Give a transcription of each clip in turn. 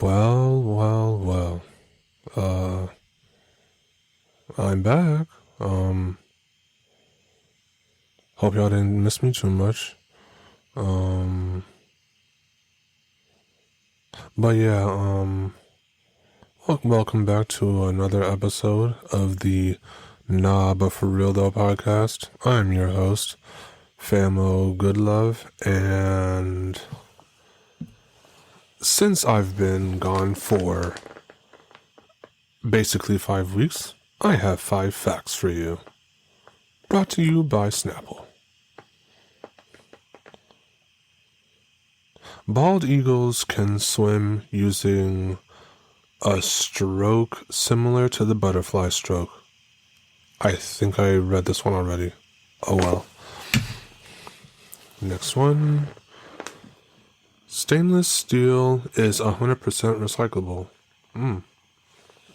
Well. Uh, I'm back. Hope y'all didn't miss me too much. Um, but yeah, welcome back to another episode of the Nah But For Real Though podcast. I'm your host, Famo Goodlove, and since I've been gone for basically 5 weeks, I have 5 facts for you. Brought to you by Snapple. Bald eagles can swim using a stroke similar to the butterfly stroke. I think I read this one already. Oh well. Next one. Stainless steel is 100% recyclable.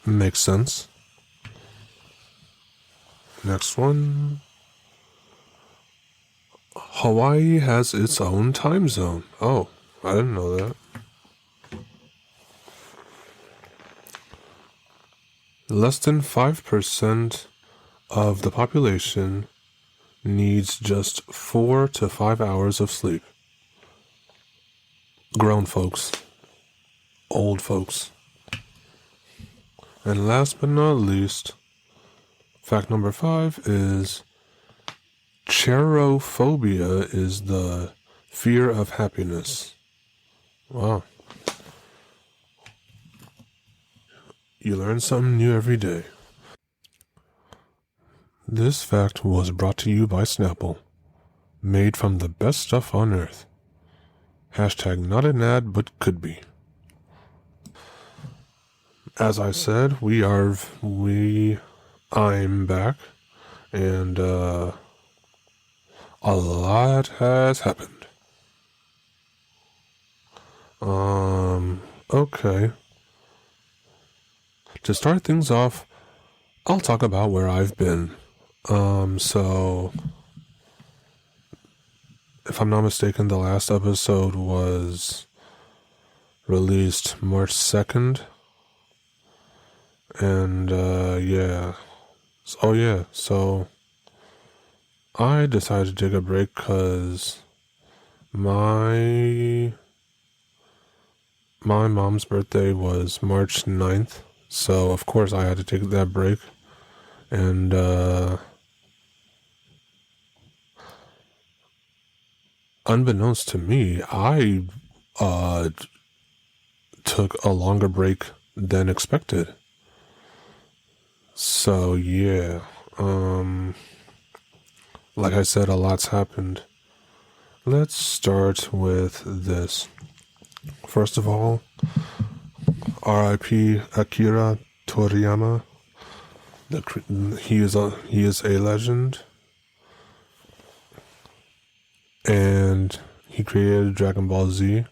Makes sense. Next one. Hawaii has its own time zone. Oh, I didn't know that. Less than 5% of the population needs just 4 to 5 hours of sleep. Grown folks. Old folks. And last but not least, fact number 5 is cherophobia is the fear of happiness. Wow. You learn something new every day. This fact was brought to you by Snapple. Made from the best stuff on earth. Hashtag not an ad, but could be. As I said, I'm back, and a lot has happened. Okay. To start things off, I'll talk about where I've been. So, if I'm not mistaken, the last episode was released March 2nd. And, yeah. So I decided to take a break because my mom's birthday was March 9th. So, of course, I had to take that break. And, unbeknownst to me, I, took a longer break than expected. So, yeah, like I said, a lot's happened. Let's start with this. First of all, R.I.P. Akira Toriyama. He is a legend, and he created Dragon Ball Z,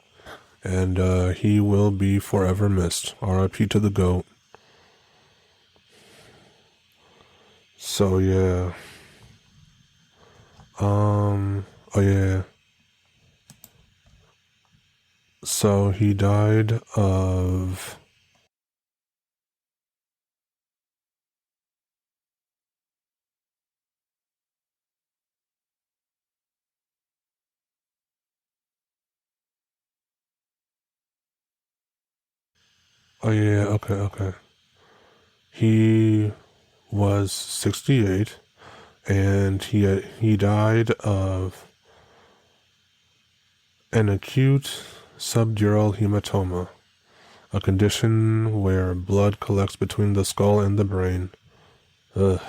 and he will be forever missed. R.I.P. to the GOAT. So yeah. Oh yeah. So he died of okay. He was 68, and he died of an acute subdural hematoma, a condition where blood collects between the skull and the brain. Ugh,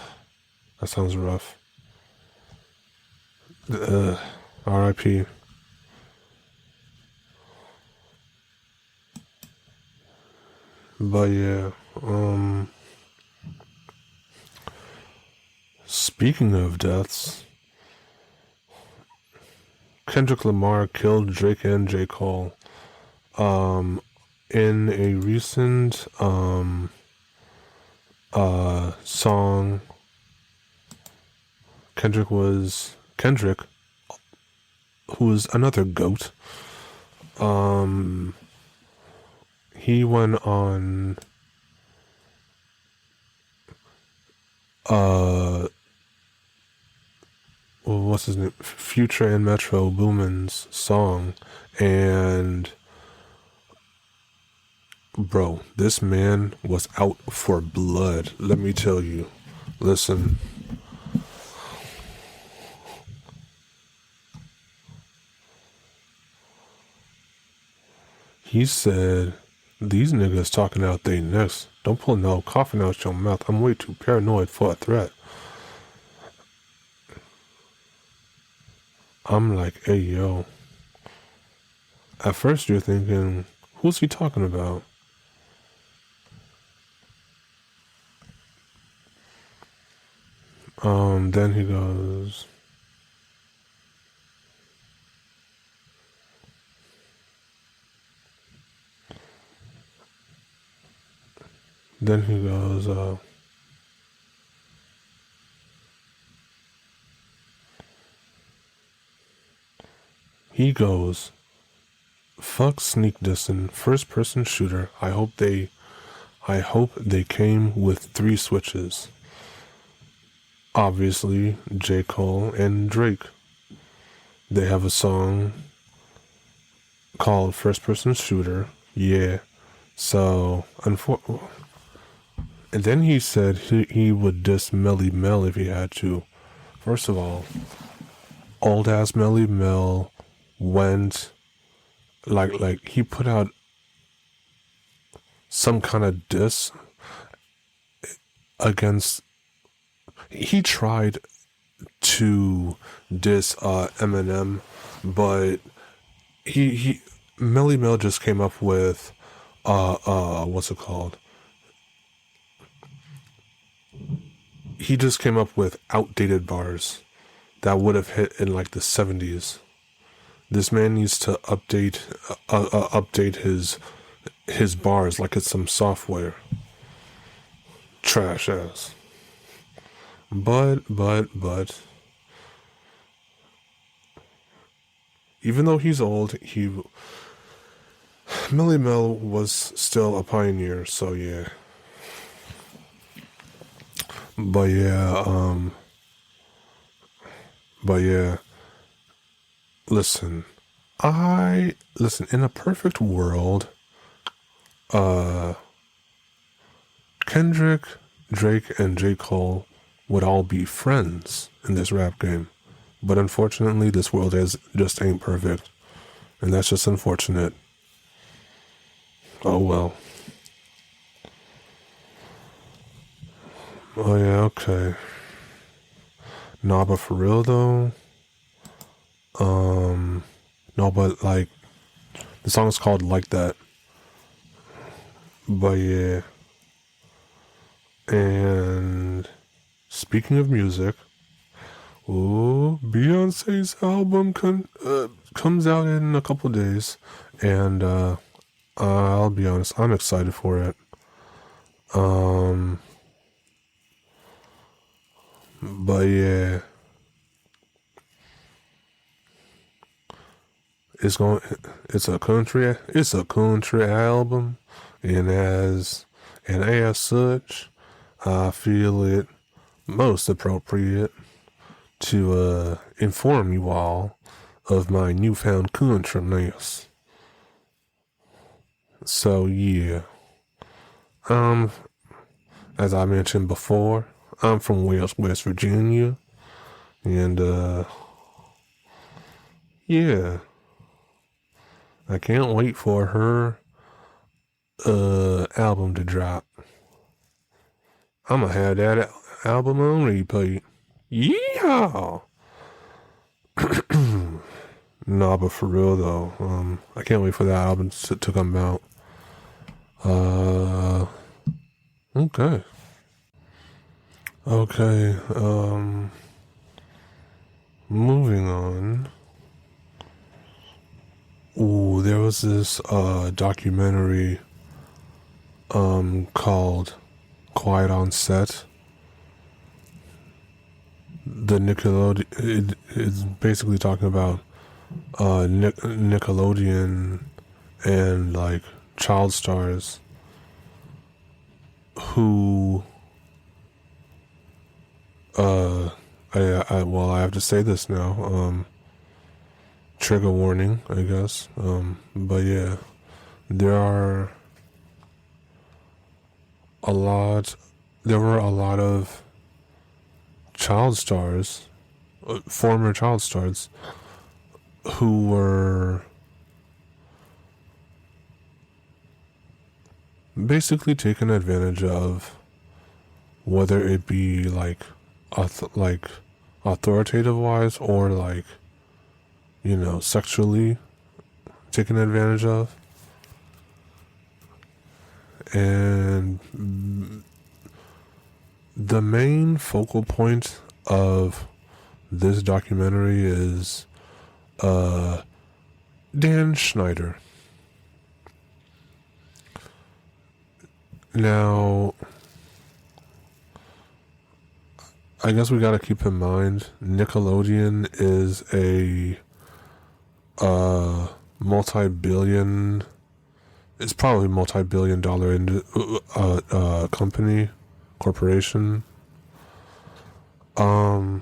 that sounds rough. R.I.P. But yeah, speaking of deaths, Kendrick Lamar killed Drake and J. Cole. In a recent song, Kendrick, who is another GOAT, he went on what's his name? Future and Metro Boomin's song, and bro, this man was out for blood. Let me tell you. Listen. He said, "These niggas talking out they necks. Don't pull no coughing out your mouth. I'm way too paranoid for a threat." I'm like, hey, yo. At first you're thinking, who's he talking about? Then he goes, he goes, fuck sneak dissing, first person shooter. I hope they came with 3 switches. Obviously, J. Cole and Drake. They have a song called First Person Shooter. Yeah. So, and then he said he would diss Melly Mel if he had to. First of all, old ass Melly Mel went like he put out some kind of diss against. He tried to diss Eminem, but he Melly Mel just came up with what's it called? He just came up with outdated bars that would have hit in like the 70s. This man needs to update his bars like it's some software. Trash ass. But even though he's old, Melly Mel was still a pioneer, so yeah. But yeah, listen, in a perfect world, Kendrick, Drake, and J. Cole would all be friends in this rap game. But unfortunately, this world just ain't perfect. And that's just unfortunate. Oh well. Oh yeah, okay. Nah, but for real though, no, but like, the song is called Like That. But yeah. And speaking of music, Beyonce's album comes out in a couple days, and I'll be honest, I'm excited for it. But yeah, it's a country album, and as such, I feel it most appropriate to inform you all of my newfound countryness. So yeah, as I mentioned before, I'm from Wales, West Virginia, and yeah, I can't wait for her album to drop. I'ma have that album on repeat. Yeah. Nah, but for real though, I can't wait for that album to come out. Okay. Okay, moving on. Ooh, there was this documentary called Quiet on Set. The Nickelodeon, it's basically talking about Nickelodeon and like child stars who I have to say this now. Trigger warning, I guess. But yeah, there are a lot. There were a lot of child stars, former child stars, who were basically taken advantage of, whether it be like authoritative wise or like, you know, sexually taken advantage of. And the main focal point of this documentary is Dan Schneider. Now, I guess we gotta keep in mind Nickelodeon is a multi-billion. It's probably multi-billion-dollar company, corporation. Well,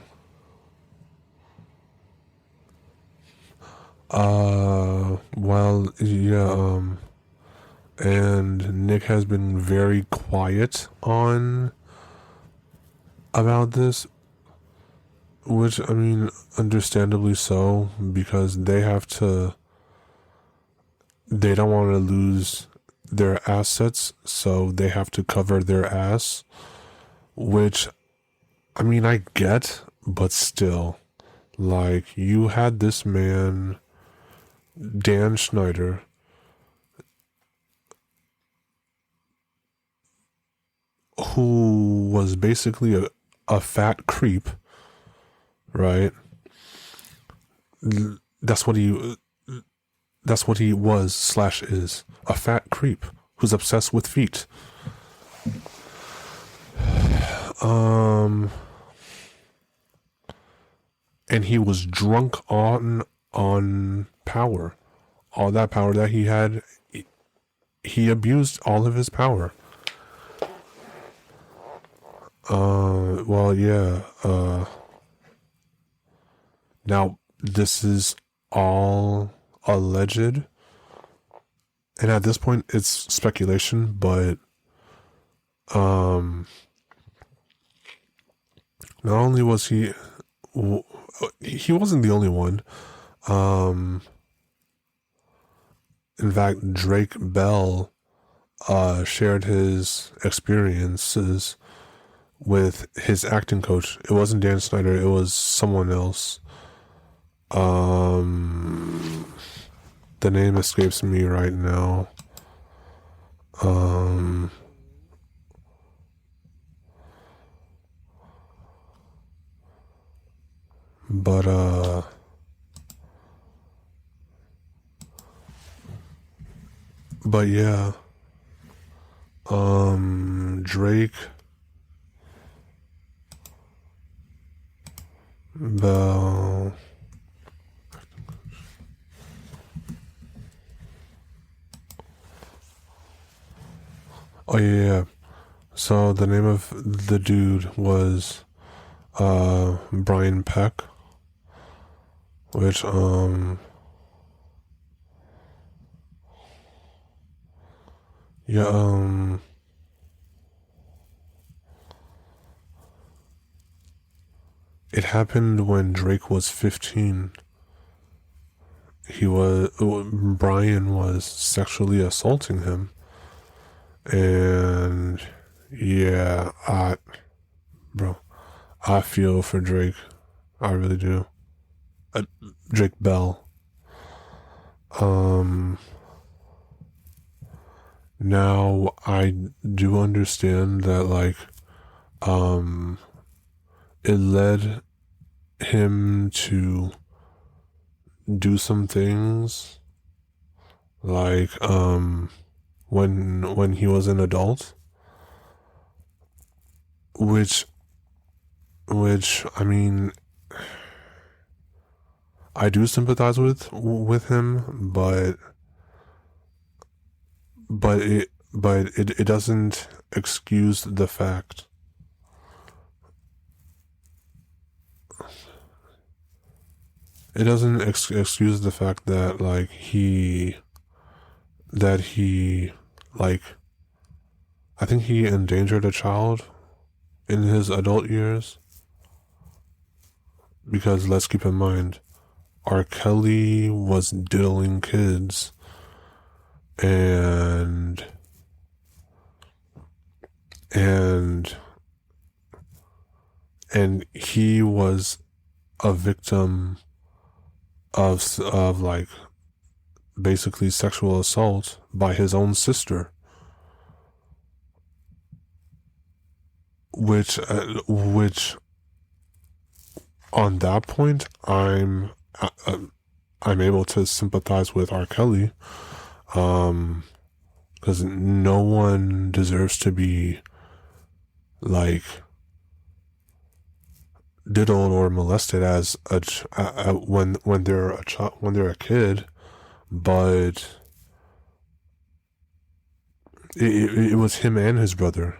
yeah. And Nick has been very quiet on about this, which, I mean, understandably so, because they don't want to lose their assets, so they have to cover their ass, which, I mean, I get, but still, like, you had this man, Dan Schneider, who was basically a fat creep, right? That's what he was / is, a fat creep who's obsessed with feet. And he was drunk on power. All that power that he had, he abused all of his power. Well, yeah, now this is all alleged, and at this point it's speculation, but, not only was he wasn't the only one. In fact, Drake Bell, shared his experiences with his acting coach. It wasn't Dan Snyder, it was someone else. The name escapes me right now. But yeah, Drake Bell. Oh yeah. So the name of the dude was Brian Peck, which yeah, it happened when Drake was 15. Brian was sexually assaulting him. And yeah, I feel for Drake. I really do. Drake Bell. Now I do understand that, like, it led him to do some things, like, when he was an adult, which I mean, I do sympathize with him, but it doesn't excuse the fact. It doesn't excuse the fact that like he like I think he endangered a child in his adult years, because let's keep in mind R. Kelly was diddling kids, and and he was a victim of like basically sexual assault by his own sister, which on that point I'm able to sympathize with R. Kelly, because no one deserves to be like diddled or molested as when they're a child, when they're a kid. But it was him and his brother.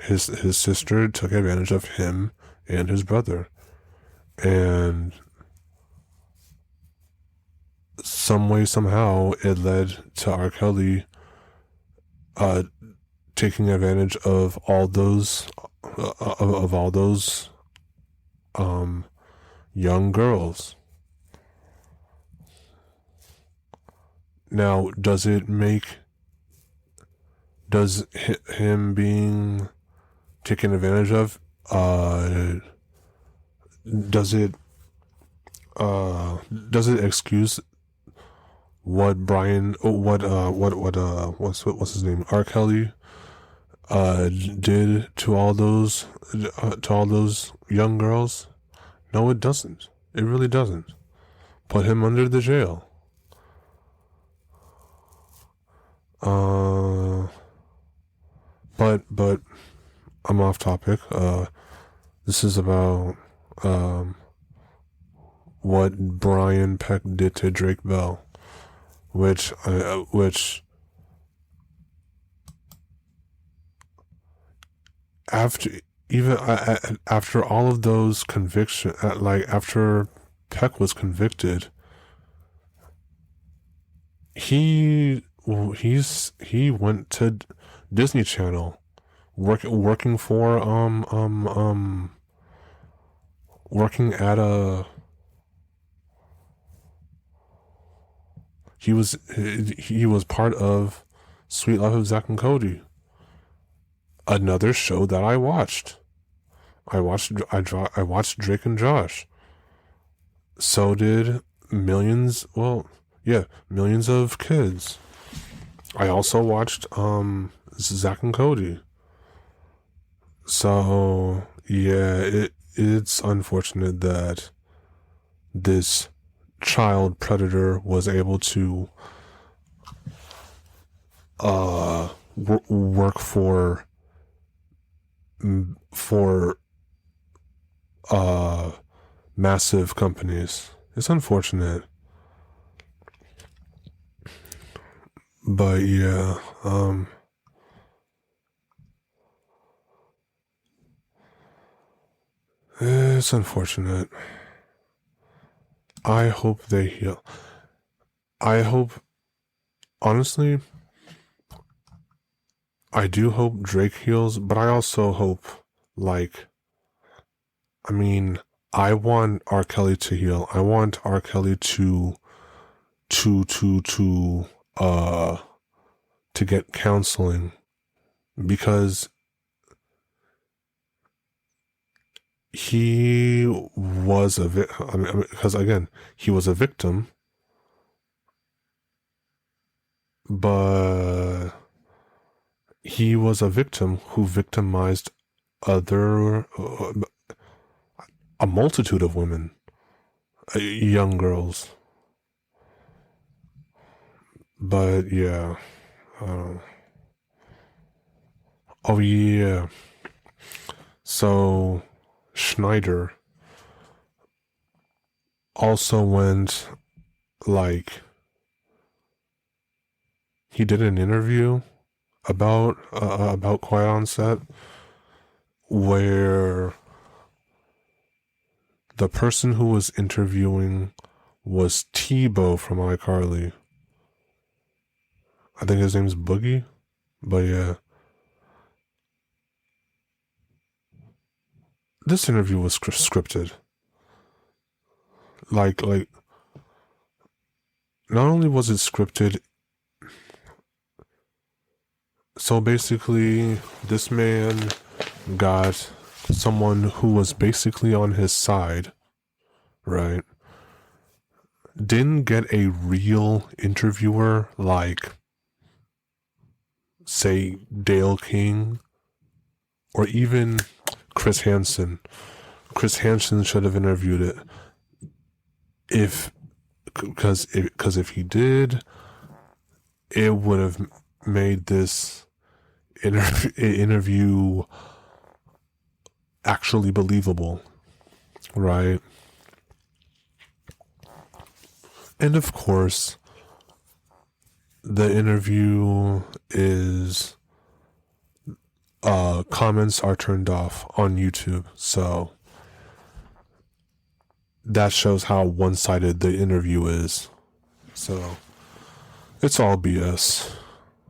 His sister took advantage of him and his brother, and some way somehow it led to R. Kelly taking advantage of all those young girls. Now, does him being taken advantage of, does it excuse what what's his name, R. Kelly did to all those young girls? No, it doesn't. It really doesn't. Put him under the jail. But I'm off topic. This is about what Brian Peck did to Drake Bell, which after all of those convictions, like after Peck was convicted, he went to Disney Channel, working at a he was part of Sweet Life of Zack and Cody, another show that I watched. I watched Drake and Josh. So did millions. Well, yeah, millions of kids. I also watched Zack and Cody. So yeah, it's unfortunate that this child predator was able to work for massive companies. It's unfortunate. But yeah, it's unfortunate. I hope they heal. I hope, honestly, I do hope Drake heals, but I also hope, like, I mean, I want R. Kelly to heal. I want R. Kelly to get counseling, because he was because again, he was a victim, but he was a victim who victimized other a multitude of women, young girls. But yeah, oh yeah. So Schneider also went like he did an interview about Quiet on Set where the person who was interviewing was Tebow from iCarly. I think his name's Boogie, but yeah. This interview was scripted. Like, not only was it scripted, so basically, this man got someone who was basically on his side, right? Didn't get a real interviewer like, say, Dale King or even Chris Hansen. Chris Hansen should have interviewed it because if he did, it would have made this interview actually believable, right? And of course, the interview is comments are turned off on YouTube, so that shows how one-sided the interview is. So it's all BS,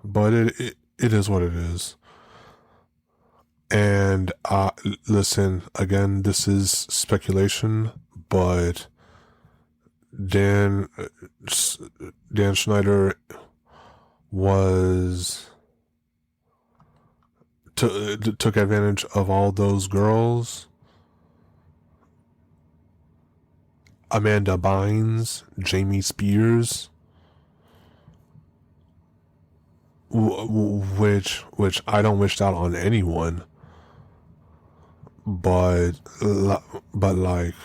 but it is what it is. And listen, again, this is speculation, but Dan Schneider took advantage of all those girls. Amanda Bynes, Jamie Spears, which I don't wish that on anyone, but like,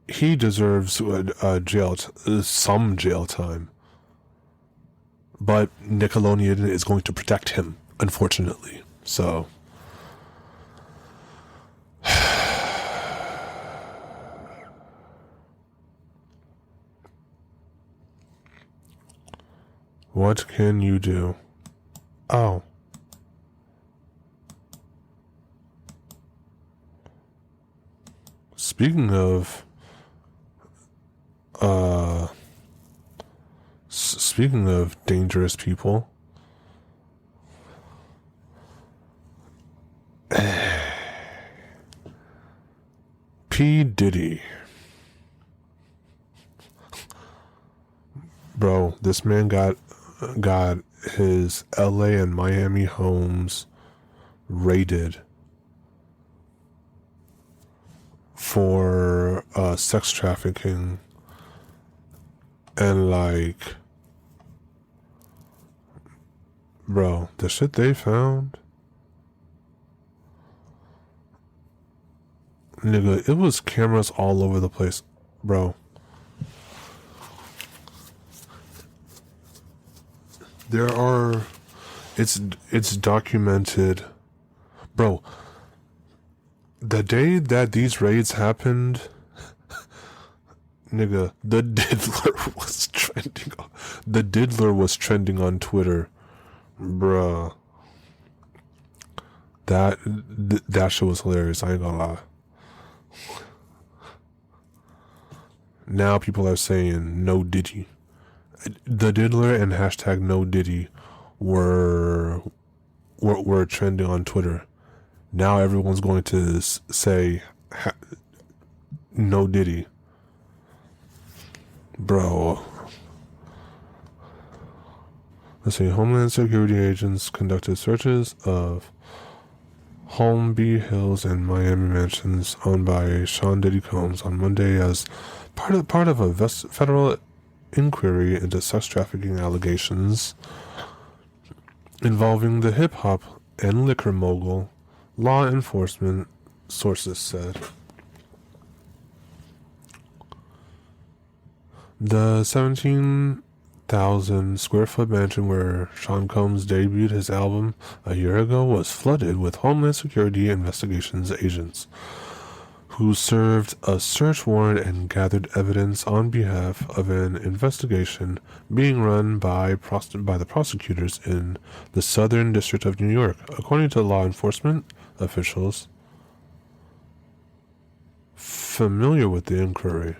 he deserves some jail time. But Nickelodeon is going to protect him, unfortunately. So what can you do? Oh. Speaking of dangerous people, P. Diddy. Bro, this man got his LA and Miami homes raided for sex trafficking, and like, bro, the shit they found, nigga, it was cameras all over the place, bro. There are, it's documented, bro. The day that these raids happened, nigga, the Diddler was trending. The Diddler was trending on Twitter, bruh. That shit was hilarious. I ain't gonna lie. Now people are saying no Diddy. The Diddler and hashtag no Diddy were trending on Twitter. Now everyone's going to say no Diddy. Bro. Let's see. Homeland Security agents conducted searches of Holmby Hills and Miami mansions owned by Sean Diddy Combs on Monday as part of a federal inquiry into sex trafficking allegations involving the hip-hop and liquor mogul, law enforcement sources said. The 17,000 square foot mansion where Sean Combs debuted his album a year ago was flooded with Homeland Security investigations agents who served a search warrant and gathered evidence on behalf of an investigation being run by the prosecutors in the Southern District of New York, according to law enforcement officials familiar with the inquiry.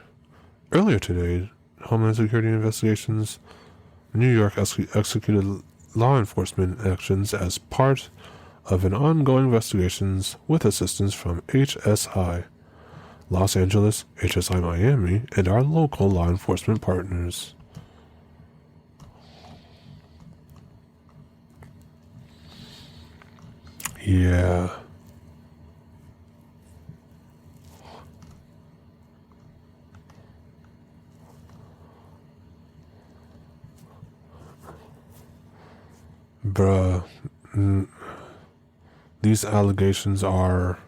Earlier today, Homeland Security Investigations New York executed law enforcement actions as part of an ongoing investigations with assistance from HSI Los Angeles, HSI Miami, and our local law enforcement partners. Yeah. Bruh, these allegations are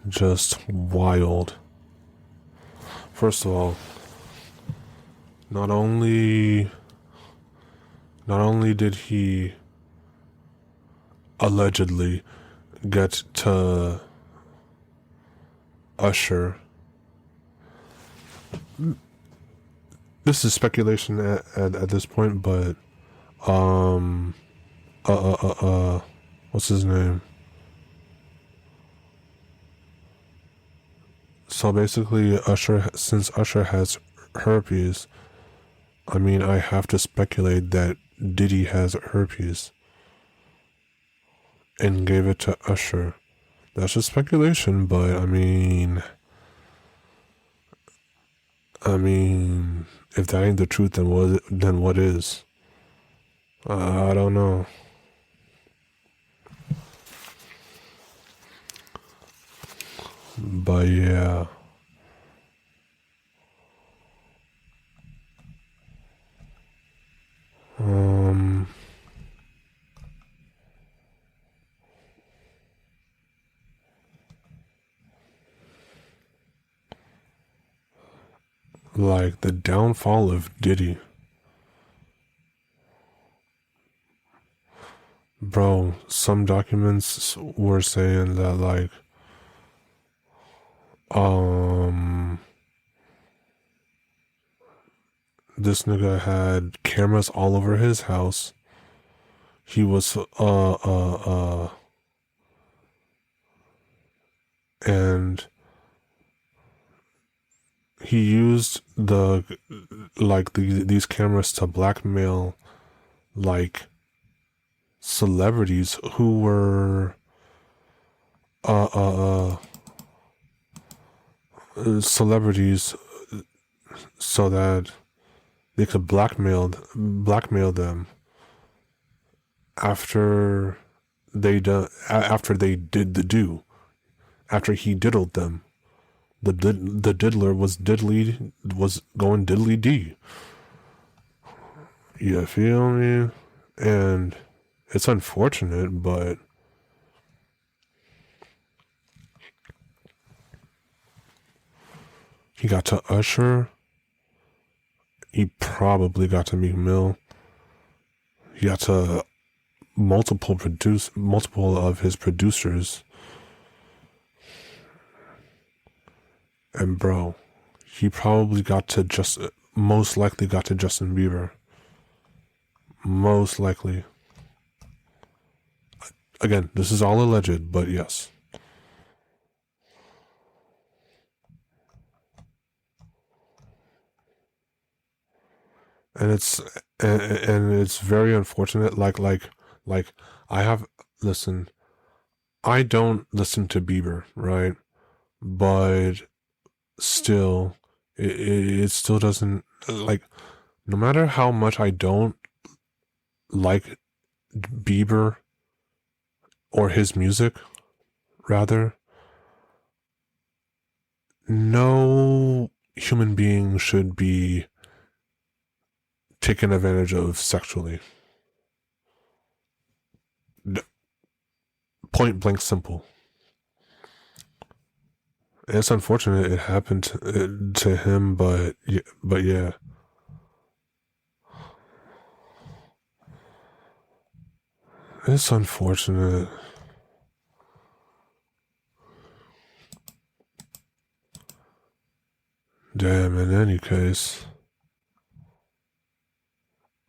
just wild. First of all, not only did he allegedly get to Usher, this is speculation at this point, but what's his name? So basically, since Usher has herpes, I mean, I have to speculate that Diddy has herpes and gave it to Usher. That's just speculation, but I mean, if that ain't the truth, then what is? I don't know. But yeah. Like the downfall of Diddy. Bro, some documents were saying that like this nigga had cameras all over his house. He was and he used these cameras to blackmail like celebrities who were celebrities so that they could blackmail them after he diddled them. The diddler was going diddly D. You feel me? And it's unfortunate, but he got to Usher. He probably got to Meek Mill. He got to multiple of his producers. And bro, he probably most likely got to Justin Bieber. Most likely. Again, this is all alleged, but yes. And it's very unfortunate. Like listen, I don't listen to Bieber, right? But still, it still doesn't, like, no matter how much I don't like Bieber or his music, rather, no human being should be taken advantage of sexually. Point blank simple. It's unfortunate it happened to him, but yeah. It's unfortunate. Damn, in any case,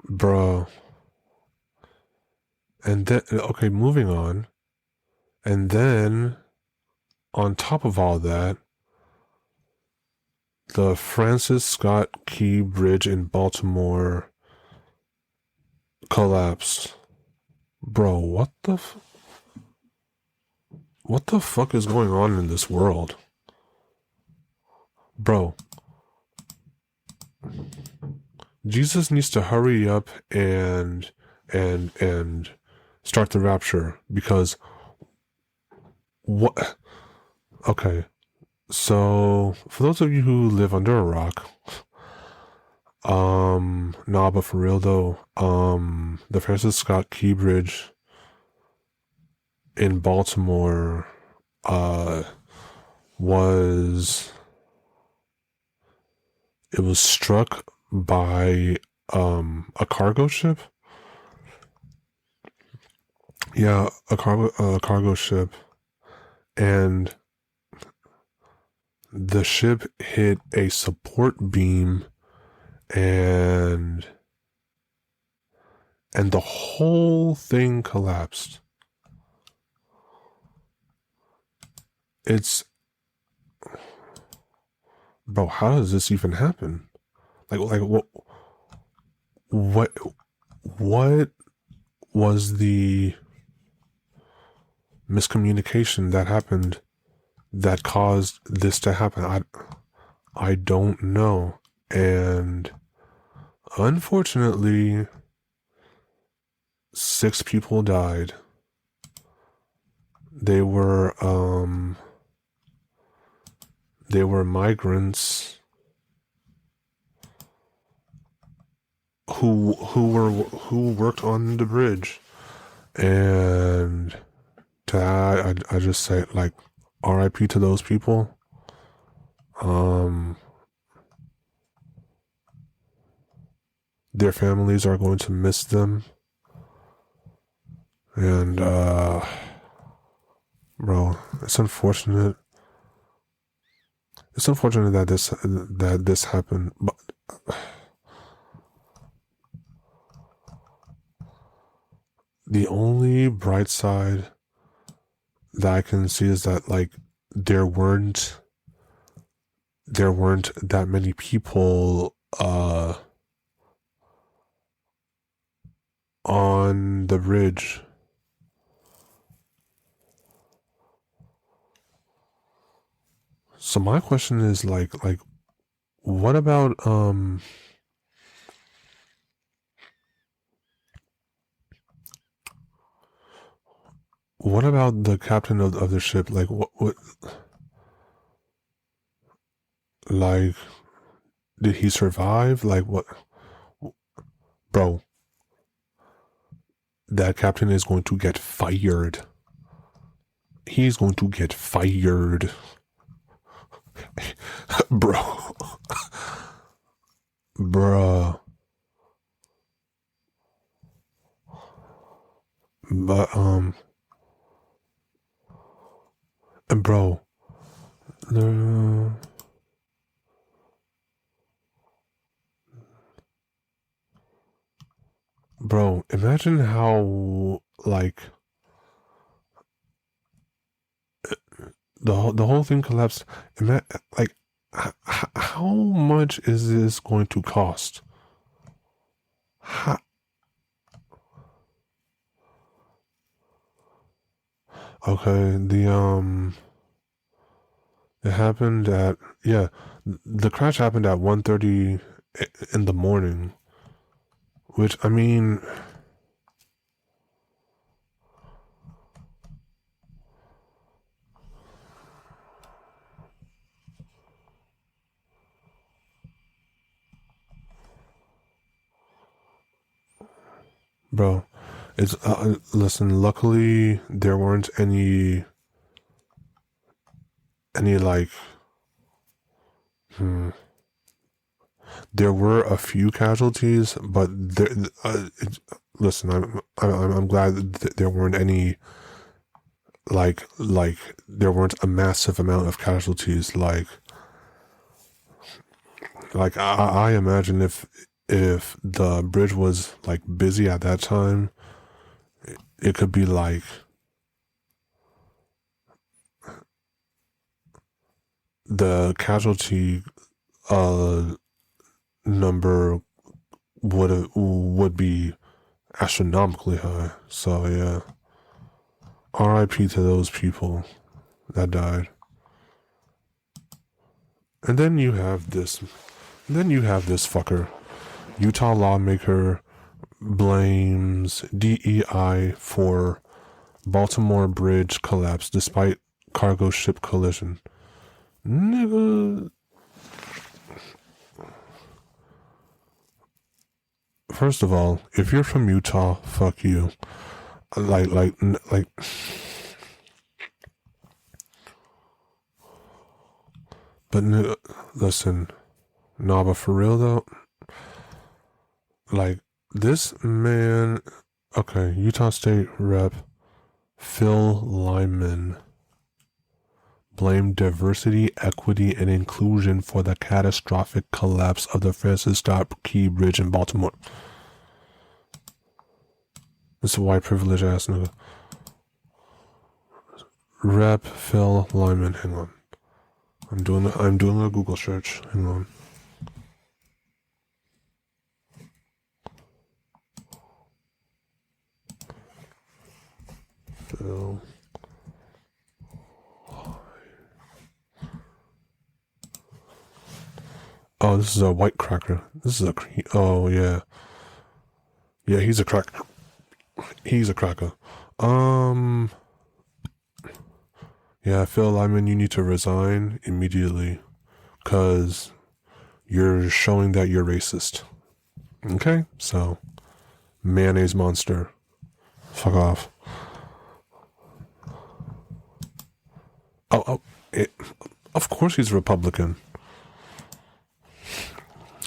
bro. And then, okay, moving on. And then, on top of all that, the Francis Scott Key Bridge in Baltimore collapsed. Bro, what the fuck is going on in this world? Bro, Jesus needs to hurry up and start the rapture, because what? Okay, so for those of you who live under a rock, nah, but for real though, the Francis Scott Key Bridge in Baltimore, was it was struck by a cargo ship. Yeah, a cargo ship, and the ship hit a support beam, and the whole thing collapsed. It's, bro, how does this even happen? Like what was the miscommunication that happened that caused this to happen? I don't know. And unfortunately, 6 people died. They were migrants who worked on the bridge. And I just say, like, RIP to those people. Their families are going to miss them. And bro, it's unfortunate. It's unfortunate that this happened, but the only bright side that I can see is that, like, there weren't that many people on the bridge. So my question is, like what about the captain of the ship? Like, what like, did he survive? Like, what? Bro, that captain is going to get fired. He's going to get fired. Bro. Bruh. But, and bro, bro, imagine how, like, the whole thing collapsed. Like, how much is this going to cost? Okay, it happened at, yeah, the crash happened at 1:30 in the morning, which, I mean, bro, it's, listen, luckily there weren't any like, there were a few casualties, but listen, I'm glad that there weren't any, like there weren't a massive amount of casualties. Like, Like I imagine if the bridge was like busy at that time, it could be like the casualty number would be astronomically high. So yeah, R.I.P. to those people that died. And then you have this. Then you have this fucker. Utah lawmaker blames DEI for Baltimore bridge collapse despite cargo ship collision. Nigga. First of all, if you're from Utah, fuck you. Like. But listen, nah, but for real though, like this man, okay, Utah State Rep Phil Lyman blamed diversity, equity, and inclusion for the catastrophic collapse of the Francis Scott Key Bridge in Baltimore. This is a white privilege ass nigga. Rep Phil Lyman, hang on. I'm doing a Google search. Hang on. Phil. Oh, this is a white cracker. This is a. Oh yeah. Yeah, he's a cracker. He's a cracker. Yeah, Phil Lyman, you need to resign immediately, cause you're showing that you're racist. Okay, so mayonnaise monster, fuck off. Of course he's Republican.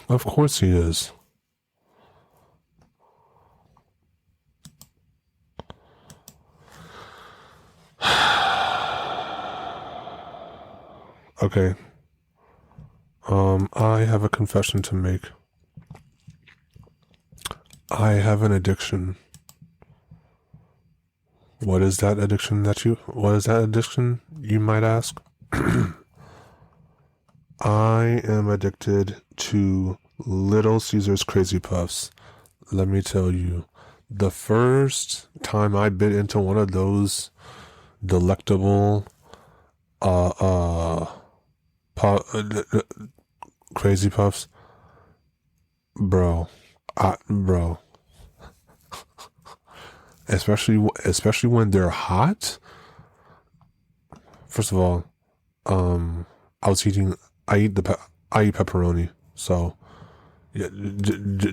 Of course he is. Okay. I have a confession to make. I have an addiction. What is that addiction, you might ask? I am addicted to Little Caesar's Crazy Puffs. Let me tell you, the first time I bit into one of those delectable Crazy Puffs, bro, especially when they're hot. First of all, I eat pepperoni, so yeah,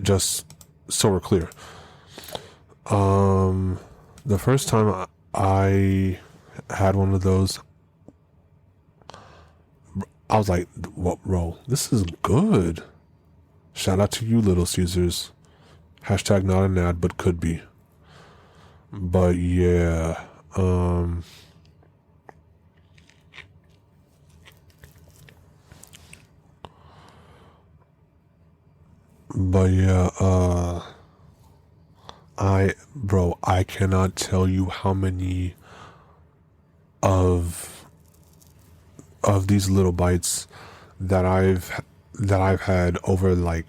just so we're clear. The first time I had one of those, I was like, "What, bro? This is good." Shout out to you, Little Caesars. Hashtag not an ad, but could be. But yeah, I cannot tell you how many of these little bites that I've had over like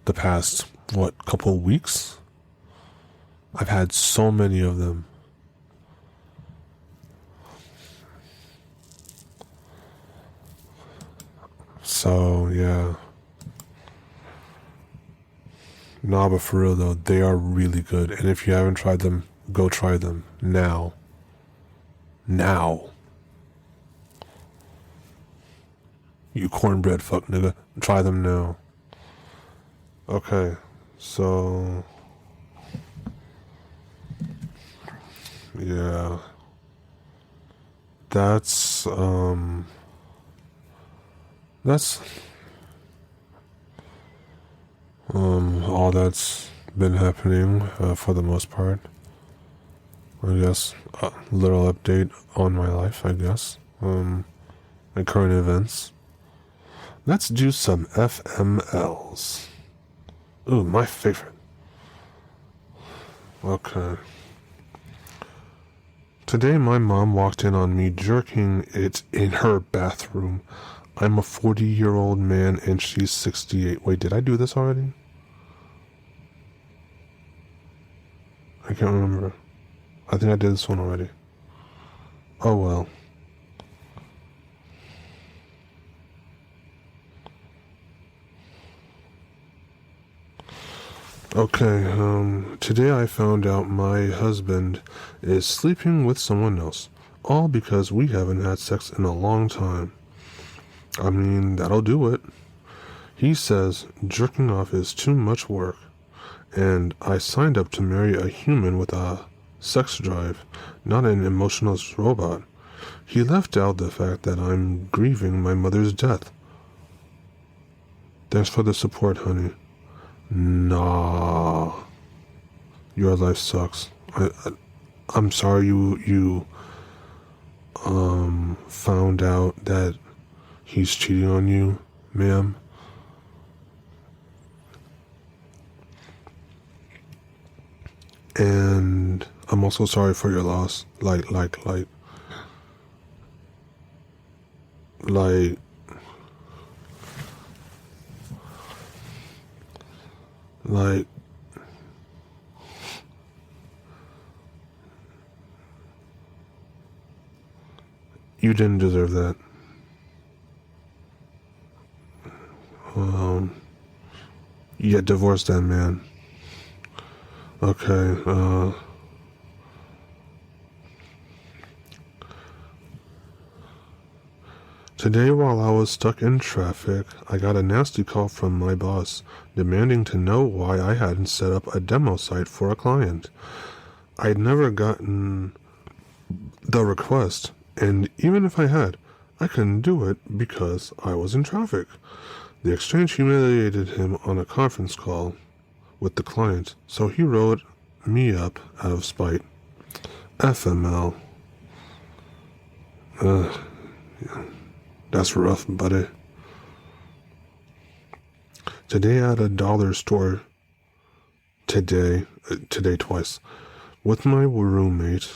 the past couple weeks. I've had so many of them. So yeah. Nah, but for real though, they are really good. And if you haven't tried them, go try them now. Now. You cornbread fuck nigga. Try them now. Okay, so yeah. That's all that's been happening for the most part. I guess a little update on my life, I guess. And current events. Let's do some FMLs. Ooh, my favorite. Okay. Today my mom walked in on me jerking it in her bathroom. I'm a 40-year-old man and she's 68. Wait, did I do this already? I can't remember. I think I did this one already. Oh well. Okay, today I found out my husband is sleeping with someone else. All because we haven't had sex in a long time. I mean, that'll do it. He says jerking off is too much work, and I signed up to marry a human with a sex drive, not an emotionless robot. He left out the fact that I'm grieving my mother's death. Thanks for the support, honey. Nah. Your life sucks. I'm sorry you found out that he's cheating on you, ma'am. And I'm also sorry for your loss. Like, you didn't deserve that. Yeah, divorce that man. Okay, today while I was stuck in traffic, I got a nasty call from my boss demanding to know why I hadn't set up a demo site for a client. I'd never gotten the request, and even if I had, I couldn't do it because I was in traffic. The exchange humiliated him on a conference call with the client, so he wrote me up out of spite. FML. Yeah, that's rough, buddy. Today at a dollar store, today twice, with my roommate.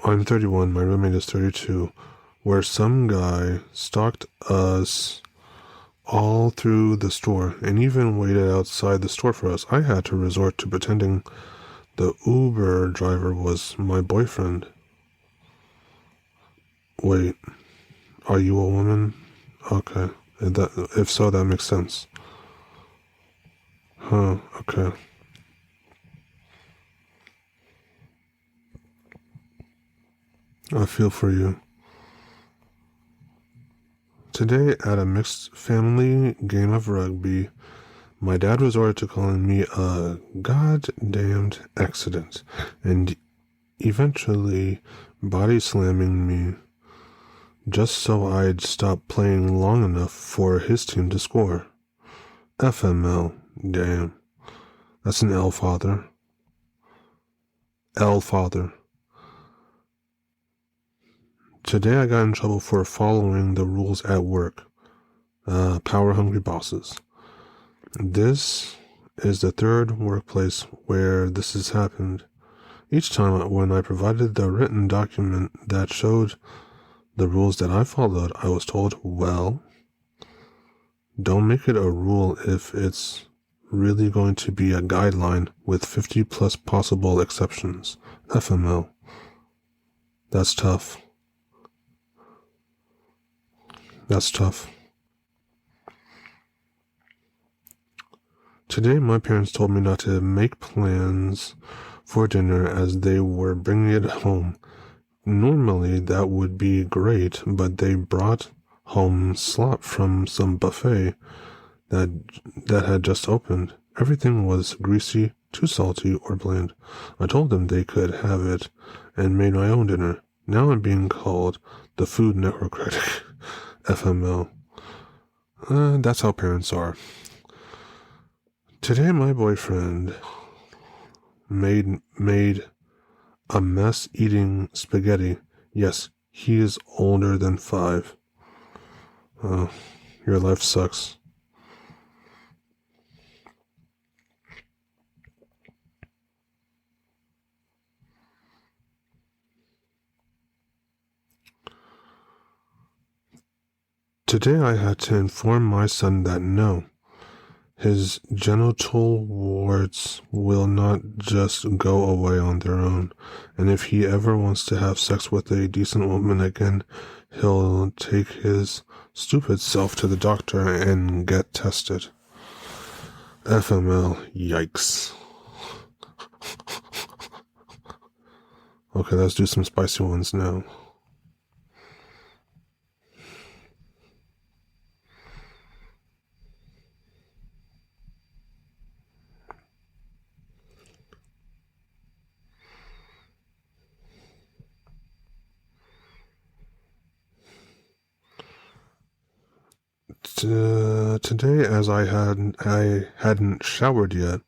I'm 31, my roommate is 32, where some guy stalked us all through the store and even waited outside the store for us. I had to resort to pretending the Uber driver was my boyfriend. Wait, are you a woman? Okay, if so, that makes sense. Huh, okay. I feel for you. Today, at a mixed family game of rugby, my dad resorted to calling me a goddamned accident and eventually body slamming me just so I'd stop playing long enough for his team to score. FML, damn. That's an L, father. L, father. Today I got in trouble for following the rules at work. Power-hungry bosses. This is the third workplace where this has happened. Each time when I provided the written document that showed the rules that I followed, I was told, well, don't make it a rule if it's really going to be a guideline with 50 plus possible exceptions. FML. That's tough. That's tough. Today, my parents told me not to make plans for dinner as they were bringing it home. Normally, that would be great, but they brought home slop from some buffet that had just opened. Everything was greasy, too salty, or bland. I told them they could have it and made my own dinner. Now I'm being called the Food Network critic. FML. That's how parents are. Today my boyfriend made a mess eating spaghetti. Yes, He is older than 5. Oh, your life sucks. Today I had to inform my son that no, his genital warts will not just go away on their own, and if he ever wants to have sex with a decent woman again, he'll take his stupid self to the doctor and get tested. FML, yikes. Okay, let's do some spicy ones now. Today, as I hadn't showered yet,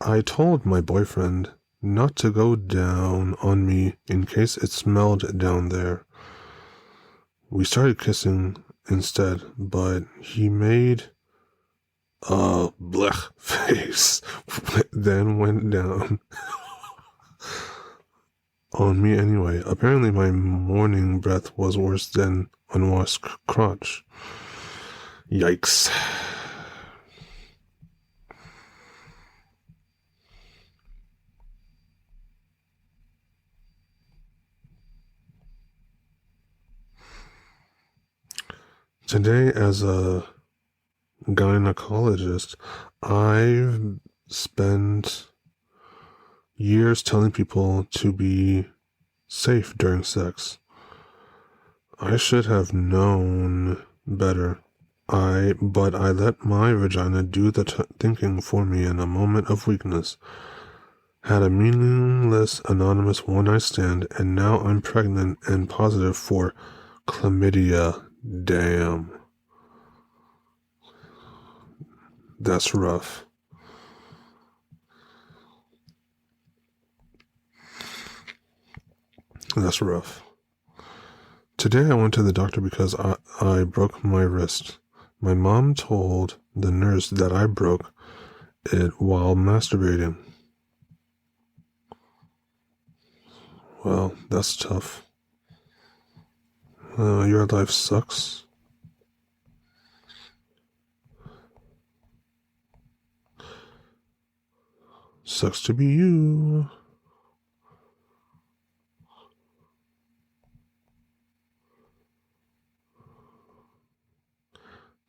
I told my boyfriend not to go down on me in case it smelled down there. We started kissing instead, but he made a blech face, then went down on me anyway. Apparently my morning breath was worse than unwashed crotch. Yikes. Today, as a gynecologist, I've spent years telling people to be safe during sex. I should have known better. But I let my vagina do the thinking for me in a moment of weakness. Had a meaningless, anonymous one-night stand, and now I'm pregnant and positive for chlamydia. Damn. That's rough. That's rough. Today I went to the doctor because I broke my wrist. My mom told the nurse that I broke it while masturbating. Well, that's tough. Your life sucks. Sucks to be you.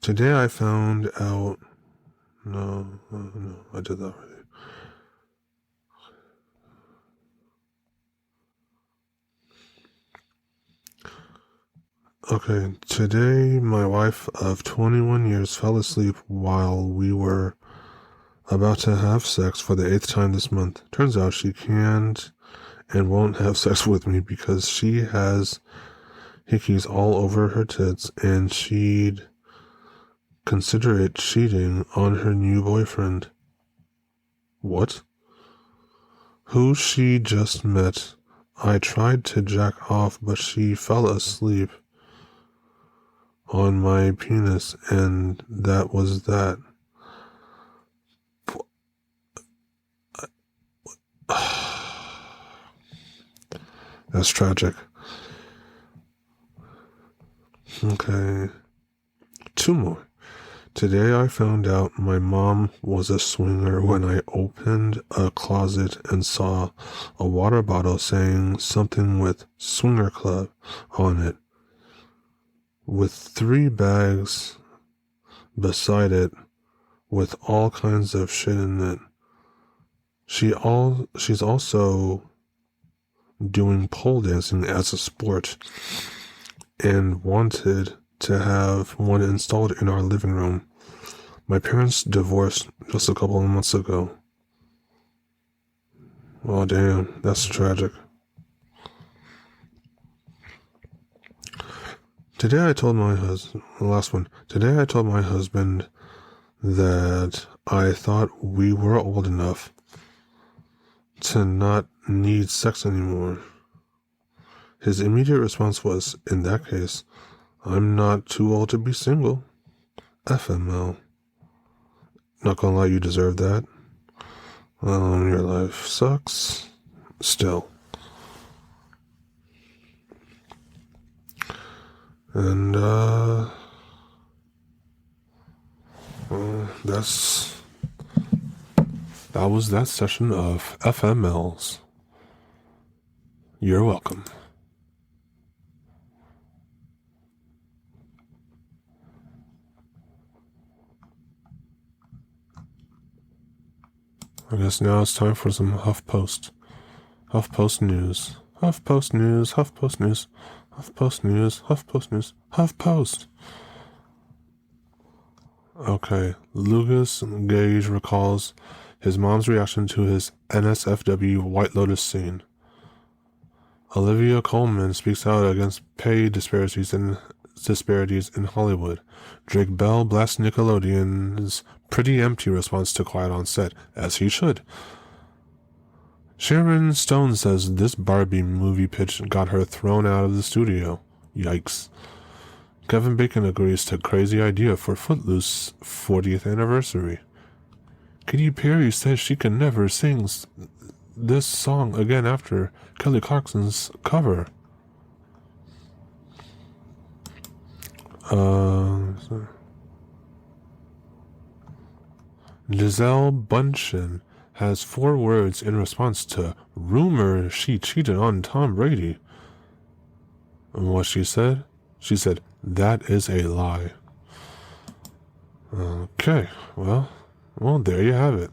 Today I found out... No, I did that already. Okay, today my wife of 21 years fell asleep while we were about to have sex for the 8th time this month. Turns out she can't and won't have sex with me because she has hickeys all over her tits and she'd consider it cheating on her new boyfriend. What? Who she just met. I tried to jack off, but she fell asleep on my penis, and that was that. That's tragic. Okay. 2 more. Today I found out my mom was a swinger when I opened a closet and saw a water bottle saying something with Swinger Club on it, with 3 bags beside it with all kinds of shit in it. She's also doing pole dancing as a sport and wanted to have one installed in our living room. My parents divorced just a couple of months ago. Oh damn, that's tragic. Today I told my husband, the last one. Today I told my husband that I thought we were old enough to not need sex anymore. His immediate response was, in that case, I'm not too old to be single. FML. Not gonna lie, you deserve that. Your life sucks. Still. And, that was that session of FMLs. You're welcome. I guess now it's time for some HuffPost. HuffPost news. HuffPost news. HuffPost news. HuffPost news. HuffPost news. HuffPost. Okay. Lucas Gage recalls his mom's reaction to his NSFW White Lotus scene. Olivia Colman speaks out against pay disparities in Hollywood. Drake Bell blasts Nickelodeon's pretty empty response to Quiet on Set, as he should. Sharon Stone says this Barbie movie pitch got her thrown out of the studio. Yikes. Kevin Bacon agrees to crazy idea for Footloose 40th anniversary. Katy Perry says she can never sing this song again after Kelly Clarkson's cover. Giselle Bundchen has 4 words in response to rumor she cheated on Tom Brady. And what she said? She said, that is a lie. Okay, well, there you have it.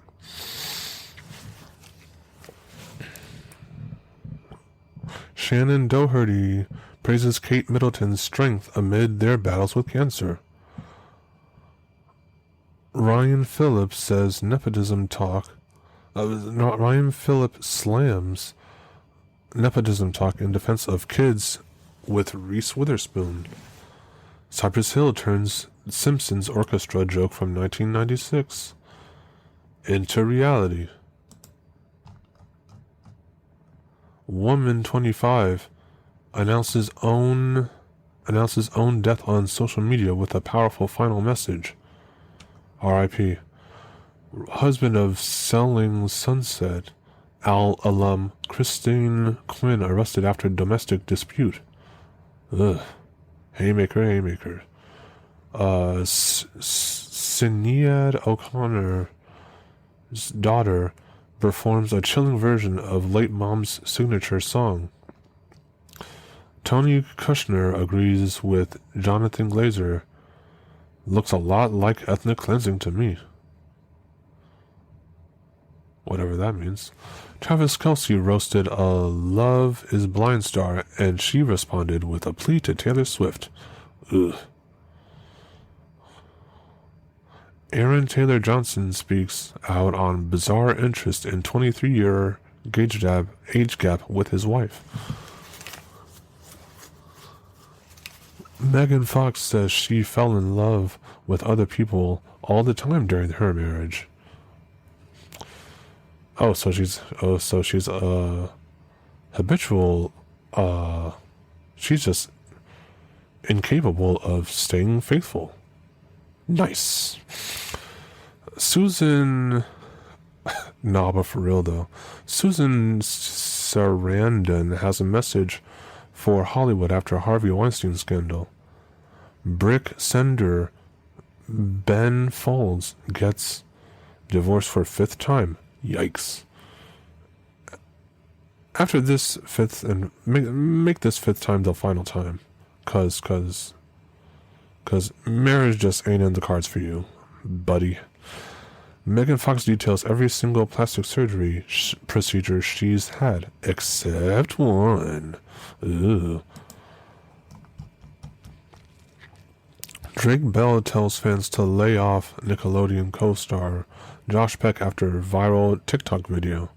Shannon Doherty praises Kate Middleton's strength amid their battles with cancer. Ryan Phillips says nepotism talk. Ryan Phillips slams nepotism talk in defense of kids with Reese Witherspoon. Cypress Hill turns Simpsons orchestra joke from 1996 into reality. Woman 25 announces own death on social media with a powerful final message. R.I.P. Husband of Selling Sunset alum Christine Quinn arrested after domestic dispute. Ugh. Haymaker. Sinead O'Connor's daughter performs a chilling version of late mom's signature song. Tony Kushner agrees with Jonathan Glazer. Looks a lot like ethnic cleansing to me. Whatever that means. Travis Kelce roasted a Love is Blind star, and she responded with a plea to Taylor Swift. Ugh. Aaron Taylor Johnson speaks out on bizarre interest in 23-year age gap with his wife. Megan Fox says she fell in love with other people all the time during her marriage. So she's habitual. She's just incapable of staying faithful. Nice. Susan, nah, but for real though, Susan Sarandon has a message for Hollywood after Harvey Weinstein scandal. Brick sender Ben Folds gets divorced for 5th time. Yikes. After this 5th, and make this 5th time the final time. Cause marriage just ain't in the cards for you, buddy. Megan Fox details every single plastic surgery procedure she's had, except one. Ooh. Drake Bell tells fans to lay off Nickelodeon co-star Josh Peck after viral TikTok video.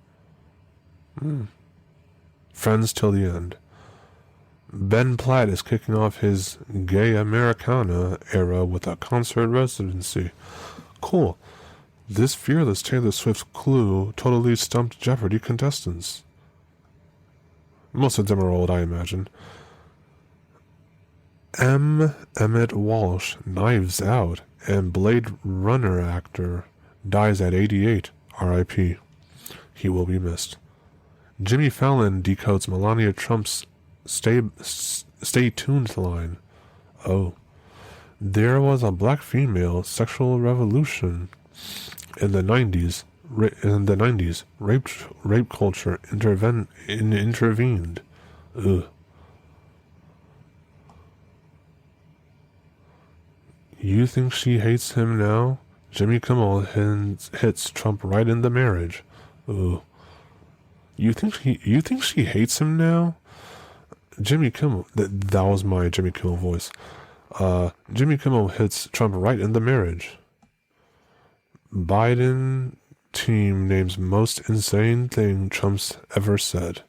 Friends till the end. Ben Platt is kicking off his gay Americana era with a concert residency. Cool. This fearless Taylor Swift clue totally stumped Jeopardy contestants. Most of them are old, I imagine. M. Emmett Walsh, Knives Out, and Blade Runner actor, dies at 88, R.I.P. He will be missed. Jimmy Fallon decodes Melania Trump's stay tuned line. Oh. There was a black female sexual revolution in the 90s. Rape culture intervened. Ugh. You think she hates him now? Jimmy Kimmel hits Trump right in the marriage. Ugh. You think she hates him now? Jimmy Kimmel. That was my Jimmy Kimmel voice. Jimmy Kimmel hits Trump right in the marriage. Biden team names most insane thing Trump's ever said.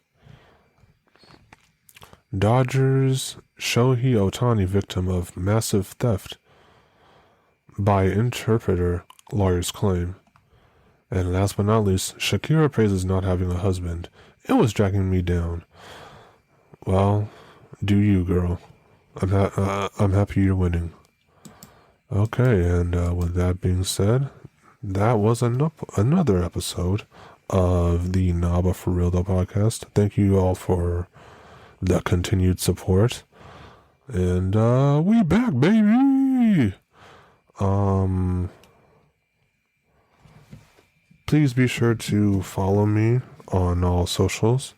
Dodgers Shohei Ohtani victim of massive theft by interpreter, lawyers claim. And last but not least, Shakira praises not having a husband. It was dragging me down. Well, do you, girl. I'm happy you're winning. Okay, and with that being said, that was another episode of the Naba For Real Though podcast. Thank you all for the continued support. And we back, baby! Please be sure to follow me on all socials.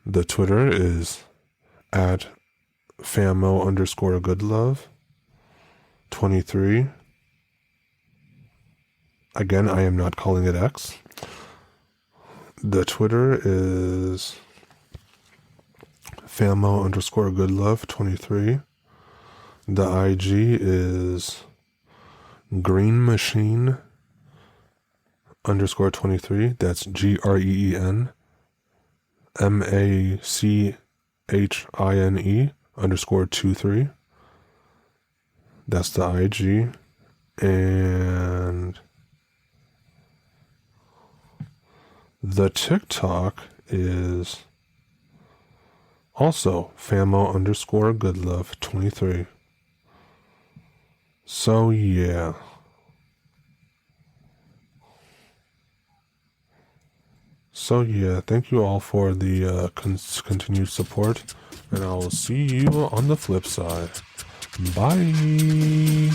The Twitter is at famo_goodlove23. Again, I am not calling it X. The Twitter is famo_goodlove23. The IG is greenmachine_23. That's GREENMACHINE_23. That's the IG. And the TikTok is also famo_goodlove23. So yeah. Thank you all for the continued support, and I'll see you on the flip side. Bye.